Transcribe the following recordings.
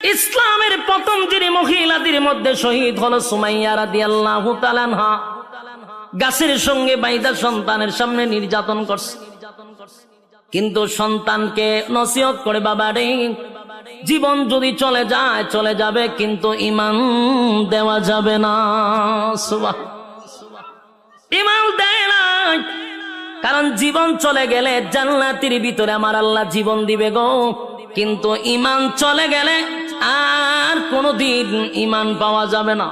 ইসলামের প্রথম যিনি মহিলাদের মধ্যে শহীদ হলো সুমাইয়া রাদিয়াল্লাহু তাআলা আনহা। গাছের সঙ্গে বাইদা সন্তানের সামনে নির্যাতন করছে, কিন্তু সন্তানকে নসিহত করে, বাবা রে, জীবন যদি চলে যায় চলে যাবে, কিন্তু ঈমান দেওয়া যাবে না। ঈমান দেয় না, কারণ জীবন চলে গেলে জান্নাতের ভিতরে আমার আল্লাহ জীবন দিবে গো, কিন্তু ঈমান চলে গেলে আর কোনদিন ঈমান পাওয়া যাবে না।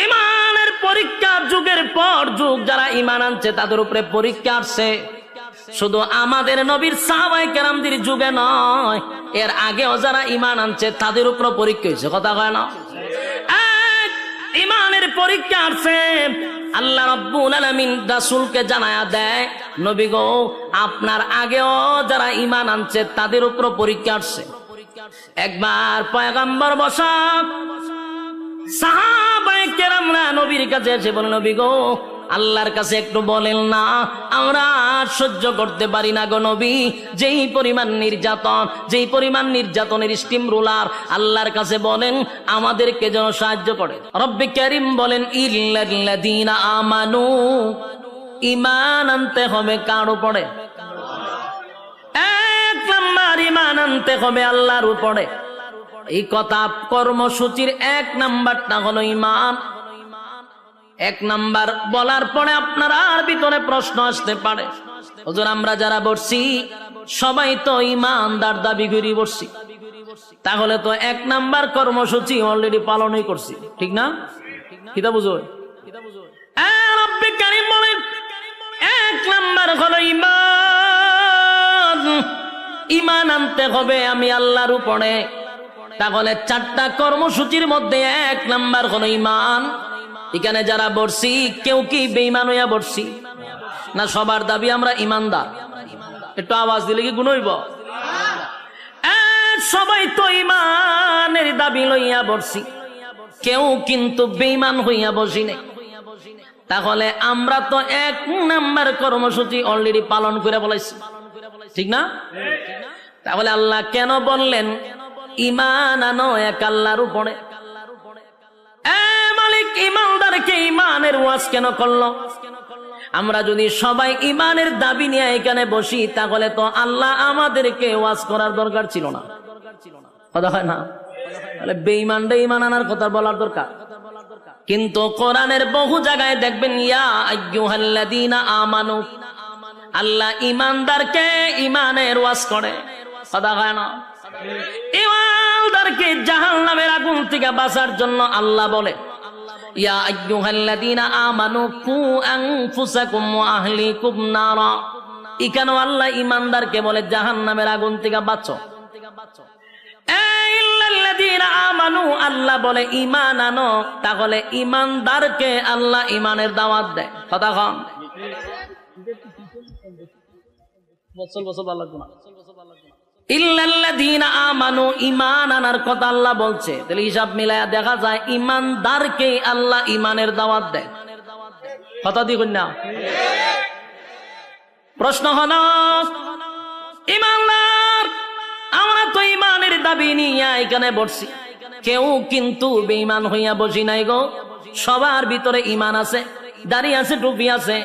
ঈমানের পরীক্ষা যুগের পর যুগ যারা ঈমান আনছে তাদের উপরে পরীক্ষা আসছে, শুধু আমাদের নবীর সাহাবায়ে কেরামদের যুগে নয়, এর আগেও যারা ঈমান আনছে তাদের উপর পরীক্ষা হয়েছে। কথা কয় না? ঈমানের পরীক্ষা আসছে। আল্লাহ রাব্বুল আলামিন রাসূলকে জানায়া দেয়, নবী গো, আপনার আগেও যারা ঈমান আনছে তাদের উপর পরীক্ষা আসছে। একবার পয়গম্বর বসা সাহাবায়ে কেরামরা নবীর কাছে এসে বলেন, নবী গো, আল্লাহর কাছে একটু বলেন না, আমরা সহ্য করতে পারি না গো নবী, যেই পরিমাণ নির্যাতনের স্টিম রুলার, আল্লাহর কাছে বলেন আমাদেরকে যেন সাহায্য করে। রব্বে কারীম বলেন, ইল্লাল্লাযীনা আমানু, ঈমান আনতে হবে কার উপরে? এক নাম্বার ঈমান আনতে হবে আল্লাহর উপরে। এই কথা কর্মসূচির এক নাম্বারটা হলো ঈমান। এক নাম্বার বলার পরে আপনার আর ভিতরে প্রশ্ন আসতে পারে, হুজুর আমরা যারা বসছি সবাই তো ঈমানদার দাবি করে বসছি, তাহলে তো এক নাম্বার কর্মসূচি অলরেডি পালনই করছি, ঠিক না? কিতা বুঝো? রব্বে কারীম বলেন, এক নাম্বার হলো ঈমান। ঈমান আনতে হবে আমি আল্লাহর উপরে। তাহলে চারটা কর্মসূচির মধ্যে এক নাম্বার হলো ঈমান। এখানে যারা বসছি কেউ কি বেঈমান হইয়া বসছি না? সবার দাবি আমরা ঈমানদার। একটু আওয়াজ দিলে কি গুণ হইব? সবাই তো ঈমানের দাবি লইয়া বসছি, কেউ কিন্তু বেঈমান হইয়া বসি নাই। তাহলে আমরা তো এক নাম্বার কর্মসূচি অলরেডি পালন করে বলাইছি, ঠিক না? তাহলে আল্লাহ কেন বললেন ঈমান আনো এক আল্লাহর উপরে? মালিক ঈমানদারকে ঈমানের ওয়াজ কেন করলো? আমরা যদি সবাই ঈমানের দাবি নিয়ে এখানে বসি, তাহলে তো আল্লাহ আমাদেরকে ওয়াজ করার দরকার ছিল না। কথা হয় না? তাহলে বেঈমানরা ঈমান আনার কথা বলার দরকার। কিন্তু কোরআনের বহু জায়গায় দেখবেন, ইয়া আইয়ুহাল্লাযীনা আমানু, আল্লাহ ঈমানদারকে ঈমানের ওয়াজ করে। কথা হয় না? ঈমানদারকে জাহান্নামের আগুন থেকে বাঁচার জন্য আল্লাহ বলে, ইয়া আইয়ুহাল্লাযীনা আমানু কু আনফুসাকুম ওয়া আহলিকুম নারা। এখানেও আল্লাহ ঈমানদারকে বলে জাহান্নামের আগুন থেকে বাঁচো। ইল্লাল্লাযীনা আমানু, আল্লাহ বলে ঈমান আনো। তাহলে ঈমানদারকে আল্লাহ ঈমানের দাওয়াত দেয়। কথা কম বছর ভালো লাগবে না। ইল্লাল্লাযীনা আমানু, ঈমান আনার কথা আল্লাহ বলছে। তাহলে হিসাব মিলায়া দেখা যায় ঈমানদারকে আল্লাহ ঈমানের দাওয়াত দেয়। কথা দি কইনা? প্রশ্ন হলো, ঈমানদার আমরা তো ঈমানের দাবি নিয়ে এখানে বসছি, কেউ কিন্তু বেঈমান হইয়া বসি নাই গো। সবার ভিতরে ঈমান আছে, দাড়ি আছে, টুপি আছে,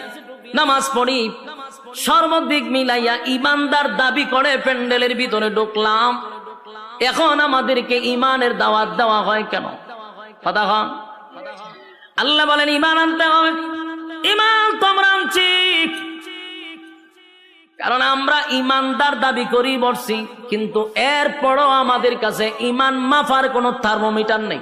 নামাজ পড়ি, সর্বদিক মিলাইয়া ঈমানদার দাবি করে প্যান্ডেলের ভিতরে ঢুকলাম। এখন আমাদেরকে ঈমানের দাওয়াত দেওয়া হয় কেন? কথা কন। আল্লাহ বলেন ঈমান আনতে হবে। ঈমান তোমরা আনছি কারণ আমরা ঈমানদার দাবি করি বসছি, কিন্তু এরপরও আমাদের কাছে ঈমান মাফার কোনো থার্মোমিটার নেই।